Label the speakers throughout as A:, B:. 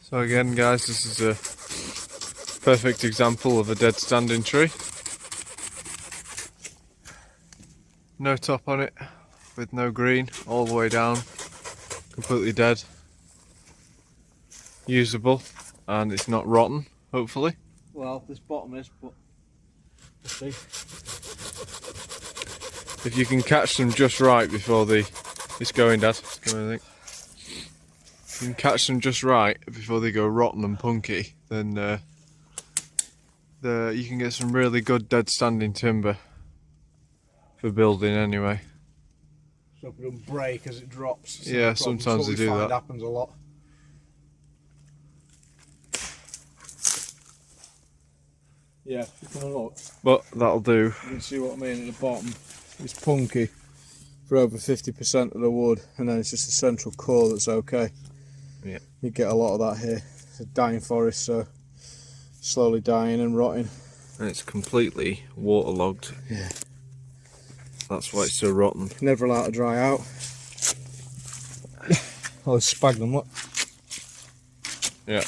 A: So again guys, this is a perfect example of a dead standing tree. No top on it, with no green, all the way down, completely dead. Usable, and it's not rotten, hopefully.
B: Well, this bottom is, but we'll see.
A: If you can catch them just right before it's going, Dad. It's going, I think. If you can catch them just right before they go rotten and punky, then you can get some really good dead standing timber for building anyway.
B: So it don't break as it drops.
A: Yeah, sometimes they do that.
B: Happens a lot. Yeah, you can look.
A: But that'll do.
B: You can see what I mean at the bottom. It's punky for over 50% of the wood, and then it's just a central core that's okay.
A: Yeah.
B: You get a lot of that here. It's a dying forest, so slowly dying and rotting.
A: And it's completely waterlogged.
B: Yeah.
A: That's why it's so rotten.
B: Never allowed to dry out. Oh, it's sphagnum, look.
A: Yeah.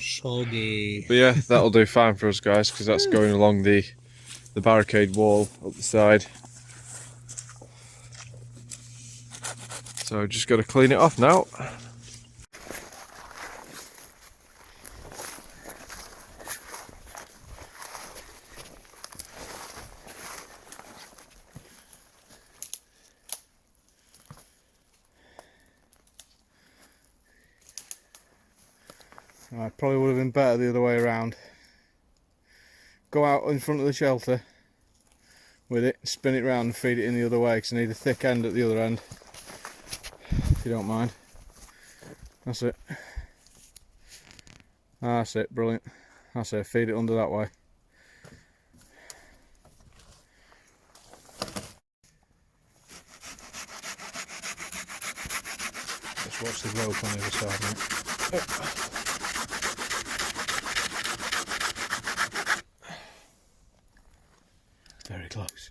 B: Soggy.
A: But yeah, that'll do fine for us guys, because that's going along the barricade wall up the side. So just got to clean it off now.
B: Right, probably would have been better the other way around. Go out in front of the shelter with it, spin it round and feed it in the other way, because I need a thick end at the other end, if you don't mind. That's it. That's it, brilliant. That's it, feed it under that way. Let's watch the rope on the other side, mate. Very close.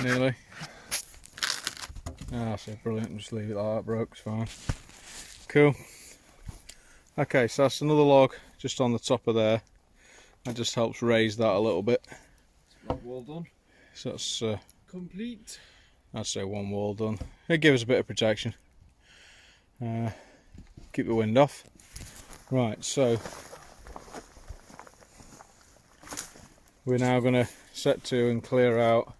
B: Nearly. Ah, so brilliant. Just leave it like that, broke. It's fine. Cool. Okay, so that's another log just on the top of there. That just helps raise that a little bit.
A: Log wall done.
B: So that's
A: complete.
B: I'd say one wall done. It gives us a bit of protection. Keep the wind off. Right, so we're now going to set to and clear out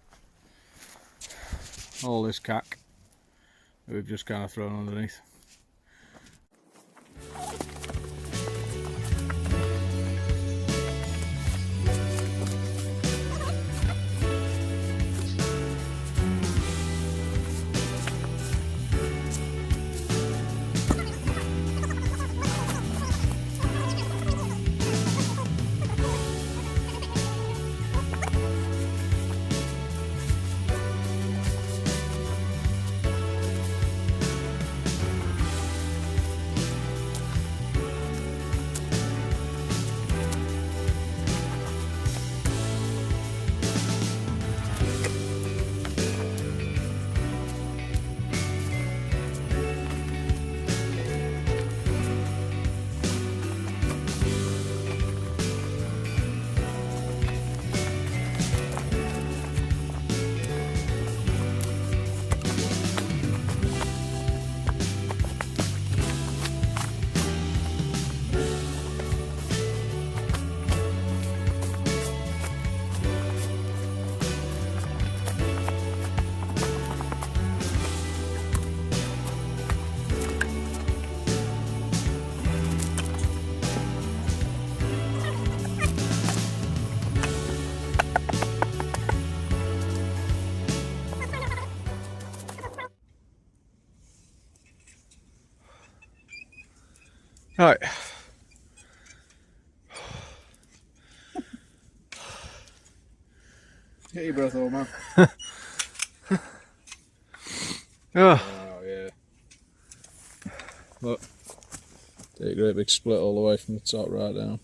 B: all this cack that we've just kind of thrown underneath.
A: Right.
B: Get your breath, old man.
A: Oh,
B: Oh yeah. a great big split all the way from the top right down.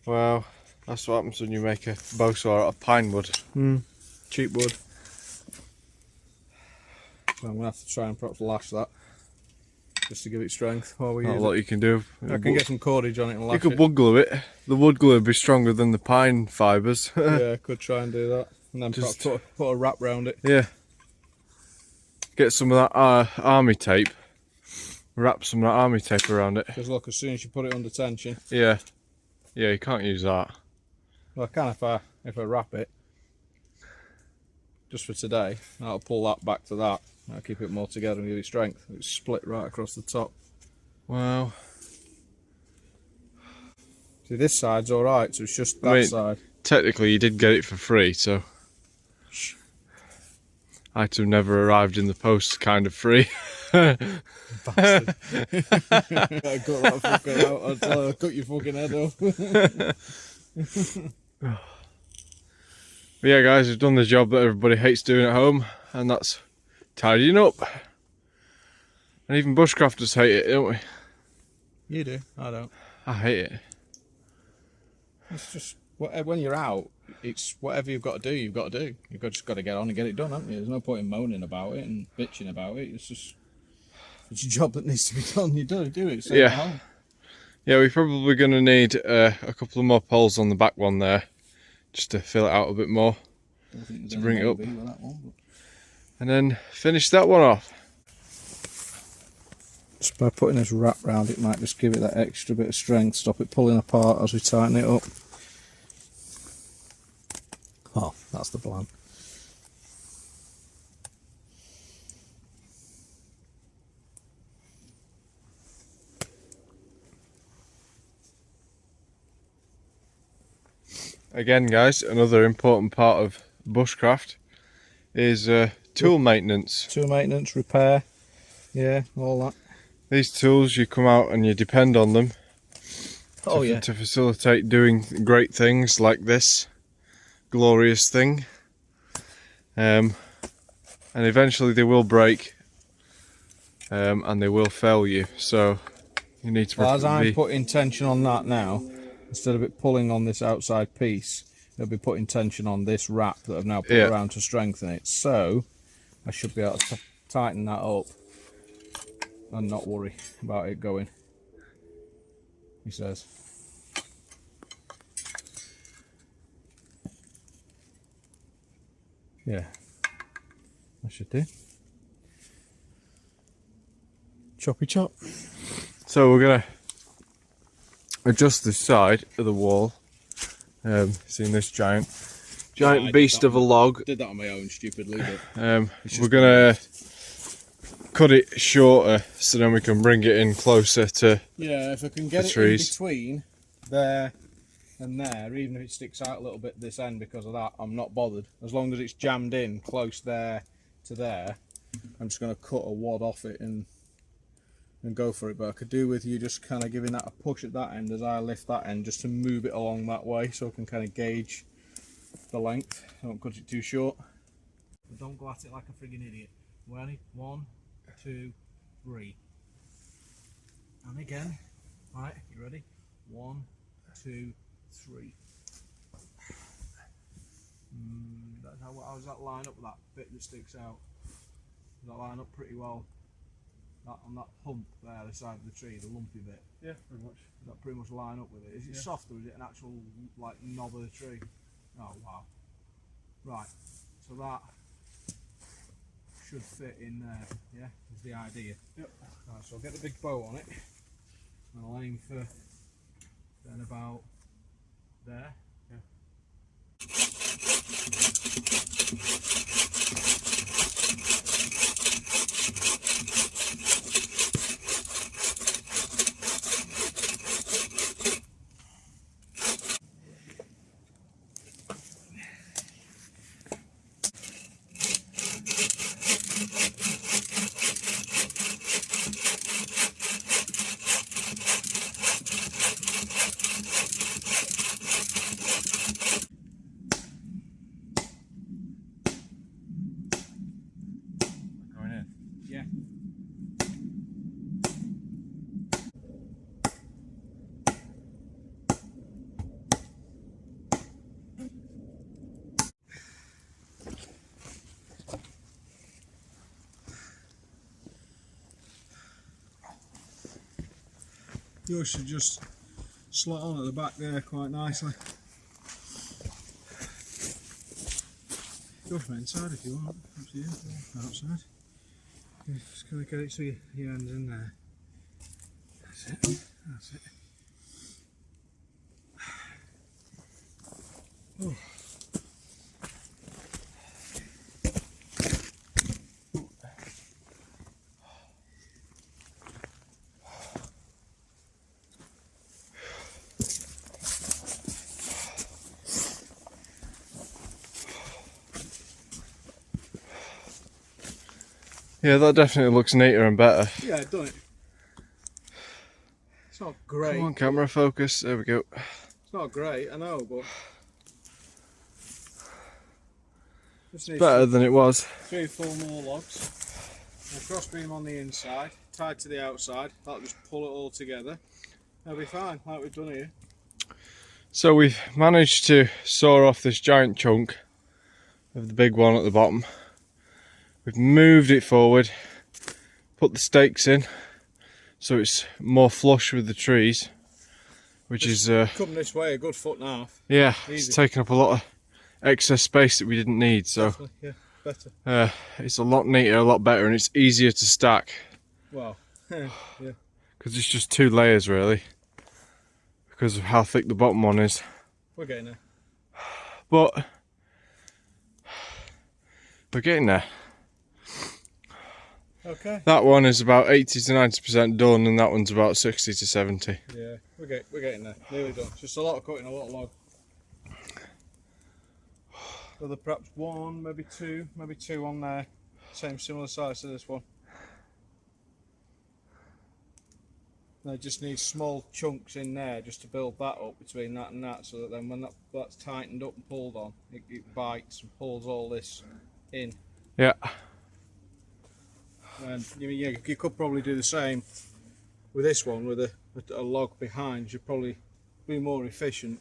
A: Well, that's what happens when you make a bow saw out of pine wood.
B: Cheap wood. So I'm going to have to try and perhaps lash that, just to give it strength while we
A: Not a
B: use
A: lot
B: it.
A: you can do.
B: I can get some cordage on it and lash
A: You could
B: it.
A: wood glue it. The wood glue would be stronger than the pine fibres.
B: Yeah, I could try and do that. And then perhaps put a wrap round it.
A: Yeah. Get some of that army tape. Wrap some of that army tape around it.
B: Because look, as soon as you put it under tension.
A: Yeah. Yeah, you can't use that.
B: Well, I can if I wrap it. Just for today. I'll pull that back to that. I'll keep it more together and give it strength. It's split right across the top.
A: Wow.
B: See, this side's alright, so it's just that side.
A: Technically, you did get it for free, so. Item never arrived in the post, kind of free.
B: Bastard. I got that fucker out. I'll tell her, I'll cut your fucking head off.
A: But yeah, guys, we've done the job that everybody hates doing at home, and that's tidying up. And even bushcrafters hate it, don't we?
B: You do, I don't.
A: I hate it.
B: It's just, when you're out, it's whatever you've got to do, you've got to do. Just got to get on and get it done, haven't you? There's no point in moaning about it and bitching about it. It's just, it's a job that needs to be done. You do it. So
A: Yeah. Yeah, we're probably going to need a couple of more poles on the back one there, just to fill it out a bit more, to bring it up. And then finish that one off.
B: Just by putting this wrap round, it might just give it that extra bit of strength, stop it pulling apart as we tighten it up. Oh, that's the plan.
A: Again, guys, another important part of bushcraft is tool maintenance.
B: Tool maintenance, repair, yeah, all that.
A: These tools, you come out and you depend on them to facilitate doing great things like this glorious thing. And eventually they will break and they will fail you, so you need to
B: as I'm putting tension on that now, instead of it pulling on this outside piece, it'll be putting tension on this wrap that I've now put around to strengthen it. So I should be able to tighten that up and not worry about it going, he says. Yeah, I should do. Choppy chop.
A: So we're going to adjust the side of the wall. Seeing this giant beast of a log.
B: Did that on my own stupidly.
A: We're going to cut it shorter so then we can bring it in closer to
B: if I can get it in between there and there, even if it sticks out a little bit this end because of that, I'm not bothered. As long as it's jammed in close there to there, I'm just going to cut a wad off it and go for it. But I could do with you just kind of giving that a push at that end as I lift that end, just to move it along that way so I can kind of gauge the length. Don't cut it too short. But don't go at it like a friggin' idiot. Ready? 1, 2, 3. And again. Right, you ready? 1, 2, 3. How does that line up with that bit that sticks out? Does that line up pretty well? That on that hump there, the side of the tree, the lumpy bit.
A: Yeah, pretty much.
B: Does that pretty much line up with it? Is it soft or is it an actual like knob of the tree? Oh wow. Right. So that should fit in there, yeah? Is the idea. Yep. Right, so I'll get the big bow on it. And I'll aim for then about there. Yeah. Yours should just slot on at the back there quite nicely. Go from inside if you want, up to you, outside. You just gotta get it so your hand's in there. That's it, that's it. Oh.
A: Yeah, that definitely looks neater and better.
B: Yeah, done it. It's not great.
A: Come on, camera focus. There we go.
B: It's not great, I know, but
A: it's better than it was.
B: 3 or 4 more logs. And a cross beam on the inside, tied to the outside. That'll just pull it all together. That'll be fine, like we've done here.
A: So we've managed to saw off this giant chunk of the big one at the bottom. We've moved it forward, put the stakes in so it's more flush with the trees, which is
B: come this way a good foot and a half.
A: Yeah,
B: easy.
A: It's taken up a lot of excess space that we didn't need, so
B: definitely, yeah, better.
A: It's a lot neater, a lot better, and it's easier to stack.
B: Wow. Yeah.
A: Because it's just 2 layers really, because of how thick the bottom one is.
B: We're getting there.
A: But we're getting there.
B: Okay.
A: That one is about 80 to 90% done, and that one's about 60 to 70.
B: Yeah, we're getting there. Nearly done. Just a lot of cutting, a lot of log. So there perhaps 1, maybe 2 on there. Same similar size to this one. They just need small chunks in there just to build that up between that and that, so that then when that's tightened up and pulled on, it bites and pulls all this in.
A: Yeah.
B: And you could probably do the same with this one with a log behind. You'd probably be more efficient.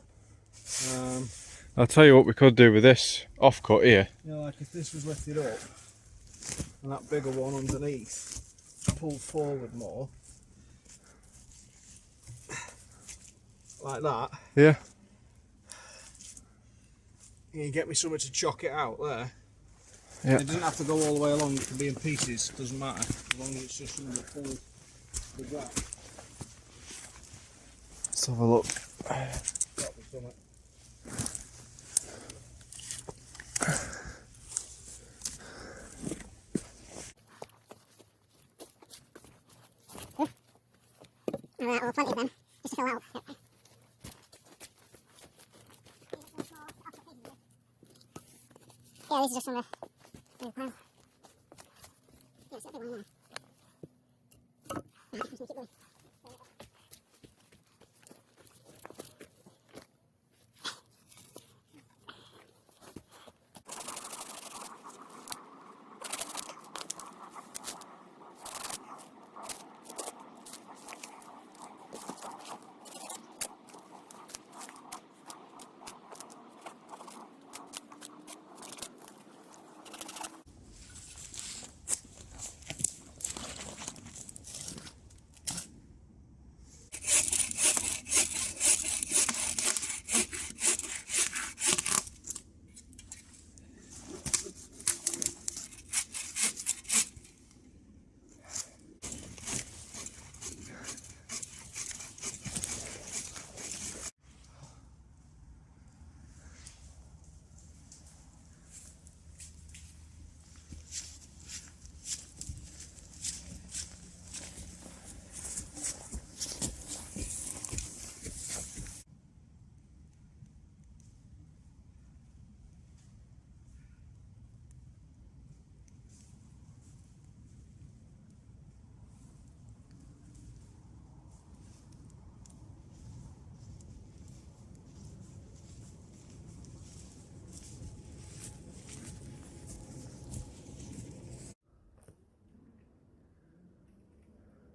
A: I'll tell you what we could do with this offcut here.
B: You know, like if this was lifted up and that bigger one underneath pulled forward more, like that.
A: Yeah.
B: You get me somewhere to chock it out there.
A: Yeah.
B: It doesn't have to go all the way along, it can be in pieces, doesn't matter, as long as it's just something that pulls the gap.
A: Let's have a look.
B: That'll be something.
C: Alright, well, plenty of them, just to fill out. Yep. Yeah, this is just from the pile. Yeah, it's a big one there. Right, just keep going.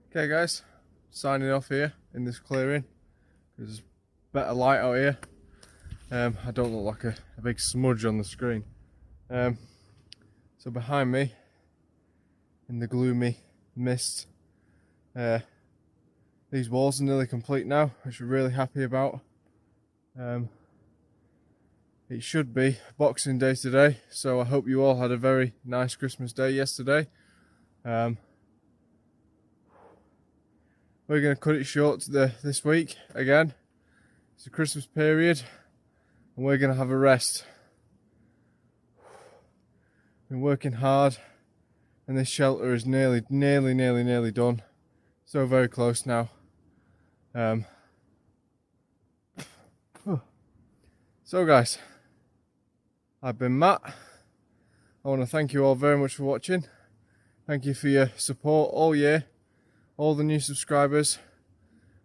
A: Okay guys, signing off here in this clearing. There's better light out here. I don't look like a big smudge on the screen. So behind me, in the gloomy mist, these these walls are nearly complete now, which we're really happy about. It should be Boxing Day today, so I hope you all had a very nice Christmas day yesterday. We're going to cut it short this week again. It's the Christmas period and we're going to have a rest. Been working hard and this shelter is nearly done. So very close now. So guys, I've been Matt. I want to thank you all very much for watching. Thank you for your support all year, all the new subscribers.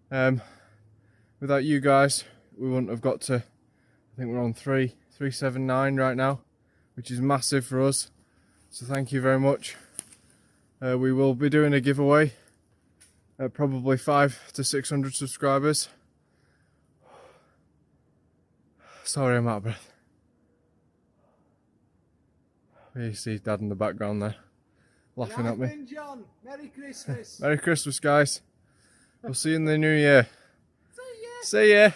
A: Without you guys, we wouldn't have got to, I think we're on 379 right now, which is massive for us. So thank you very much. We will be doing a giveaway at probably 500 to 600 subscribers. Sorry, I'm out of breath. You see Dad in the background there, laughing at me.
B: John. Merry Christmas.
A: Merry Christmas, guys. We'll see you in the new year.
B: See ya.
A: See ya.